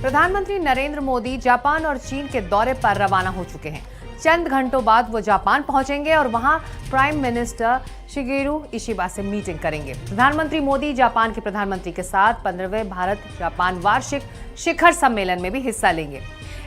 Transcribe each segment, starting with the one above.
प्रधानमंत्री नरेंद्र मोदी जापान और चीन के दौरे पर रवाना हो चुके हैं। चंद घंटों बाद वो जापान पहुंचेंगे और वहां प्राइम मिनिस्टर शिगेरू इशिबा से मीटिंग करेंगे। प्रधानमंत्री मोदी जापान के प्रधानमंत्री के साथ 15वें भारत जापान वार्षिक शिखर सम्मेलन में भी हिस्सा लेंगे।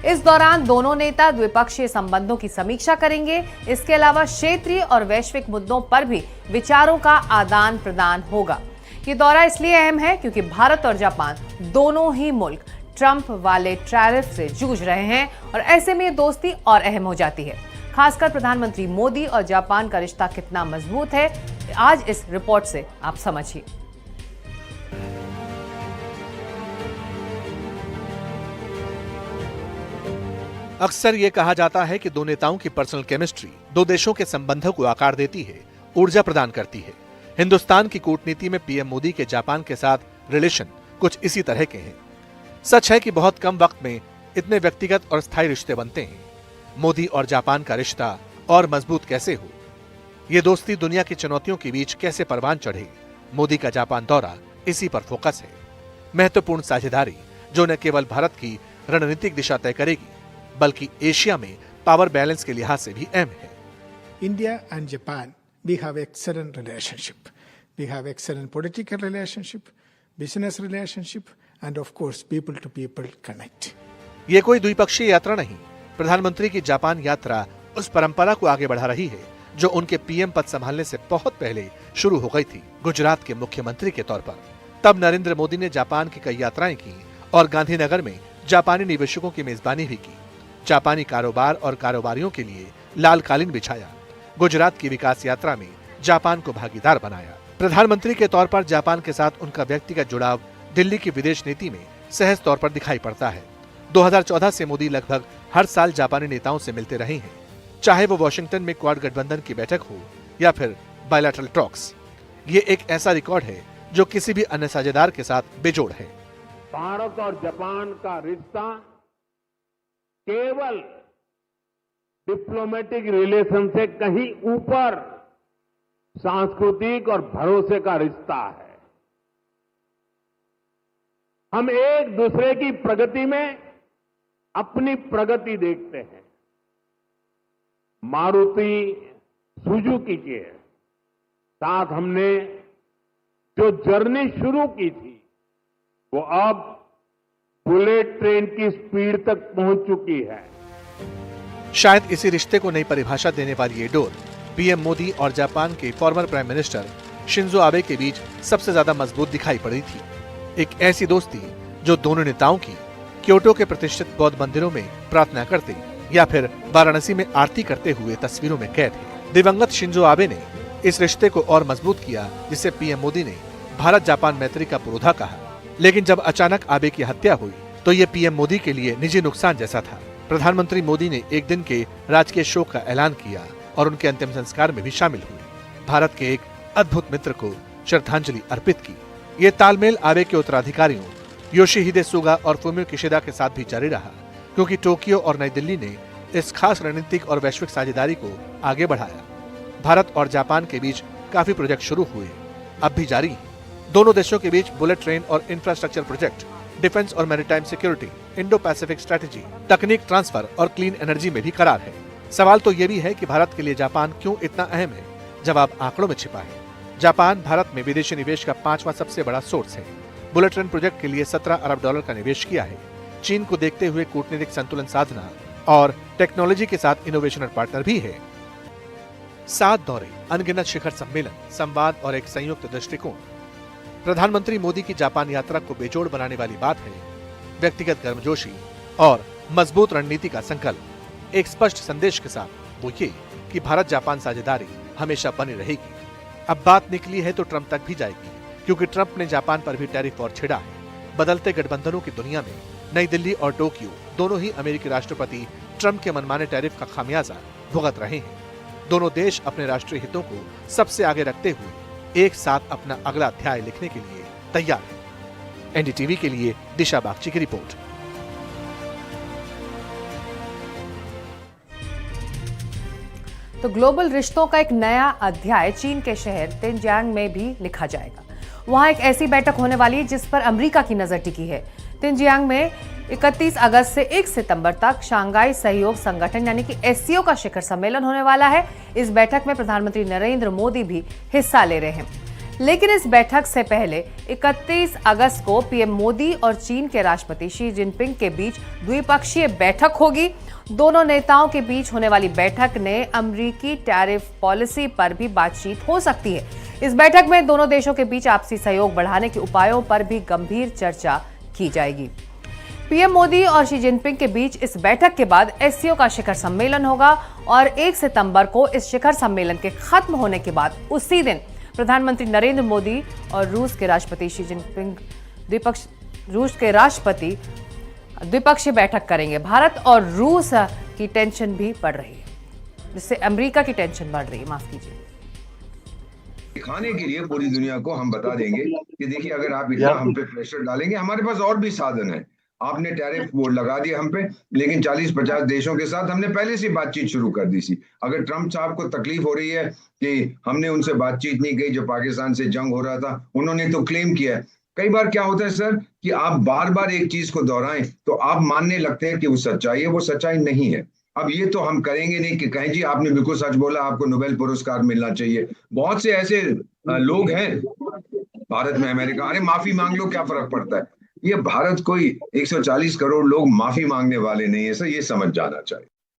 इस दौरान दोनों नेता द्विपक्षीय संबंधों की समीक्षा करेंगे। इसके अलावा क्षेत्रीय और वैश्विक मुद्दों पर भी विचारों का आदान प्रदान होगा। ये दौरा इसलिए अहम है क्योंकि भारत और जापान दोनों ही मुल्क ट्रंप वाले टैरिफ से जूझ रहे हैं और ऐसे में ये दोस्ती और अहम हो जाती है। खासकर प्रधानमंत्री मोदी और जापान का रिश्ता कितना मजबूत है, आज इस रिपोर्ट से आप समझिए। अक्सर ये कहा जाता है कि दो नेताओं की पर्सनल केमिस्ट्री दो देशों के संबंधों को आकार देती है, ऊर्जा प्रदान करती है। हिंदुस्तान की कूटनीति में पीएम मोदी के जापान के साथ रिलेशन कुछ इसी तरह के हैं। सच है कि बहुत कम वक्त में इतने व्यक्तिगत और स्थायी रिश्ते बनते हैं। मोदी और जापान का रिश्ता और मजबूत कैसे हो, ये दोस्ती दुनिया की चुनौतियों के बीच कैसे परवान चढ़े, मोदी का जापान दौरा इसी पर फोकस है। महत्वपूर्ण साझेदारी जो न केवल भारत की रणनीतिक दिशा तय करेगी बल्कि एशिया में पावर बैलेंस के लिहाज से भी अहम है। India and Japan, we have excellent relationship. We have excellent political relationship, business relationship, and of course people to people connect. ये कोई द्विपक्षीय यात्रा नहीं, प्रधानमंत्री की जापान यात्रा उस परंपरा को आगे बढ़ा रही है जो उनके पीएम पद संभालने से बहुत पहले शुरू हो गई थी, गुजरात के मुख्यमंत्री के तौर पर। तब नरेंद्र मोदी ने जापान की कई यात्राएं की और गांधीनगर में जापानी निवेशकों की मेजबानी भी की। जापानी कारोबार और कारोबारियों के लिए लाल कालीन बिछाया। गुजरात की विकास यात्रा में जापान को भागीदार बनाया। प्रधानमंत्री के तौर पर जापान के साथ उनका व्यक्तिगत जुड़ाव दिल्ली की विदेश नीति में सहज तौर पर दिखाई पड़ता है। 2014 से मोदी लगभग हर साल जापानी नेताओं से मिलते रहे हैं, चाहे वो वॉशिंगटन में क्वाड गठबंधन की बैठक हो या फिर बायलैटरल टॉक्स। ये एक ऐसा रिकॉर्ड है जो किसी भी अन्य साझेदार के साथ बेजोड़ है। भारत और जापान का रिश्ता केवल डिप्लोमेटिक रिलेशन से कहीं ऊपर सांस्कृतिक और भरोसे का रिश्ता है। हम एक दूसरे की प्रगति में अपनी प्रगति देखते हैं। मारुति सुजुकी के साथ हमने जो जर्नी शुरू की थी वो अब बुलेट ट्रेन की स्पीड तक पहुंच चुकी है। शायद इसी रिश्ते को नई परिभाषा देने वाली ये डोर पीएम मोदी और जापान के former prime minister Shinzo Abe के बीच सबसे ज्यादा मजबूत दिखाई पड़ी थी। एक ऐसी दोस्ती जो दोनों नेताओं की क्योटो के प्रतिष्ठित बौद्ध मंदिरों में प्रार्थना करते या फिर वाराणसी में आरती करते हुए तस्वीरों में कैद है। दिवंगत शिंजो आबे ने इस रिश्ते को और मजबूत किया, जिसे पीएम मोदी ने भारत जापान मैत्री का पुरोधा कहा। लेकिन जब अचानक आबे की हत्या हुई तो ये पीएम मोदी के लिए निजी नुकसान जैसा था। प्रधानमंत्री मोदी ने एक दिन के राजकीय शोक का ऐलान किया और उनके अंतिम संस्कार में भी शामिल हुए। भारत के एक अद्भुत मित्र को श्रद्धांजलि अर्पित की। ये तालमेल आबे के उत्तराधिकारियों योशिहिदे सुगा और फुमियो किशिदा के साथ भी जारी रहा, क्योंकि टोक्यो और नई दिल्ली ने इस खास रणनीतिक और वैश्विक साझेदारी को आगे बढ़ाया। भारत और जापान के बीच काफी प्रोजेक्ट शुरू हुए, अब भी जारी हैं। दोनों देशों के बीच बुलेट ट्रेन और इंफ्रास्ट्रक्चर प्रोजेक्ट, डिफेंस और maritime security, Indo Pacific strategy, तकनीक ट्रांसफर और क्लीन एनर्जी में भी करार है। सवाल तो ये भी है कि भारत के लिए जापान क्यों इतना अहम है। जवाब आंकड़ों में छिपा है। जापान भारत में विदेशी निवेश का 5वां सबसे बड़ा सोर्स है। बुलेट ट्रेन प्रोजेक्ट के लिए $17 अरब का निवेश किया है। चीन को देखते हुए कूटनीतिक संतुलन साधना और टेक्नोलॉजी के साथ इनोवेशन पार्टनर भी है। 7 दौरे, अनगिनत शिखर सम्मेलन, संवाद और एक संयुक्त दृष्टिकोण। प्रधानमंत्री मोदी की जापान यात्रा को बेजोड़ बनाने वाली बात है व्यक्तिगत गर्मजोशी और मजबूत रणनीति का संकल्प। एक स्पष्ट संदेश के साथ वो ये कि भारत जापान साझेदारी हमेशा बनी रहेगी। अब बात निकली है तो ट्रंप तक भी जाएगी, क्योंकि ट्रंप ने जापान पर भी टैरिफ वॉर छिड़ा है। बदलते गठबंधनों की दुनिया में नई दिल्ली और टोक्यो दोनों ही अमेरिकी राष्ट्रपति ट्रंप के मनमाने टैरिफ का खामियाजा भुगत रहे हैं। दोनों देश अपने राष्ट्रीय हितों को सबसे आगे रखते हुए एक साथ अपना अगला अध्याय लिखने के लिए तैयार है। एनडीटीवी के लिए दिशा बागची की रिपोर्ट। तो ग्लोबल रिश्तों का एक नया अध्याय चीन के शहर तिनजियांग में भी लिखा जाएगा। वहां एक ऐसी बैठक होने वाली है जिस पर अमेरिका की नजर टिकी है। तिनजियांग में 31 अगस्त से 1 सितंबर तक शंघाई सहयोग संगठन यानी कि एससीओ का शिखर सम्मेलन होने वाला है। इस बैठक में प्रधानमंत्री नरेंद्र मोदी भी हिस्सा ले रहे हैं। लेकिन इस बैठक से पहले 31 अगस्त को पीएम मोदी और चीन के राष्ट्रपति शी जिनपिंग के बीच द्विपक्षीय बैठक होगी। दोनों नेताओं के बीच होने वाली बैठक ने अमेरिकी टैरिफ पॉलिसी पर भी बातचीत हो सकती है। इस बैठक में दोनों देशों के बीच आपसी सहयोग बढ़ाने के उपायों पर भी गंभीर चर्चा की जाएगी। पीएम मोदी और शी जिनपिंग के बीच इस बैठक के बाद एससीओ का शिखर सम्मेलन होगा और 1 सितंबर को इस शिखर सम्मेलन के खत्म होने के बाद उसी दिन प्रधानमंत्री नरेंद्र मोदी और रूस के राष्ट्रपति शी जिनपिंग द्विपक्षीय बैठक करेंगे। भारत और रूस की टेंशन भी बढ़ रही है, जिससे अमेरिका की टेंशन बढ़ रही है। माफ कीजिए। दिखाने के लिए पूरी दुनिया को हम बता देंगे कि देखिए अगर आप इतना हम पे प्रेशर डालेंगे, हमारे पास और भी साधन है। आपने टैरिफ बोर्ड लगा दिया हम पे, लेकिन 40-50 देशों के साथ हमने पहले से बातचीत शुरू कर दी थी। अगर ट्रंप साहब को तकलीफ हो रही है कि हमने उनसे बातचीत नहीं की, जो पाकिस्तान से जंग हो रहा था, उन्होंने तो क्लेम किया है। कई बार क्या होता है सर कि आप बार बार एक चीज को दोहराएं तो आप मानने लगते हैं कि वो सच्चाई है, वो सच्चाई नहीं है। अब ये तो हम करेंगे नहीं कि कहें जी आपने बिल्कुल सच बोला, आपको नोबेल पुरस्कार मिलना चाहिए। बहुत से ऐसे लोग हैं भारत में, अमेरिका, अरे माफी मांग लो, क्या फर्क पड़ता है। ये भारत कोई 140 करोड़ लोग माफी मांगने वाले नहीं है सर, ये समझ जाना चाहिए।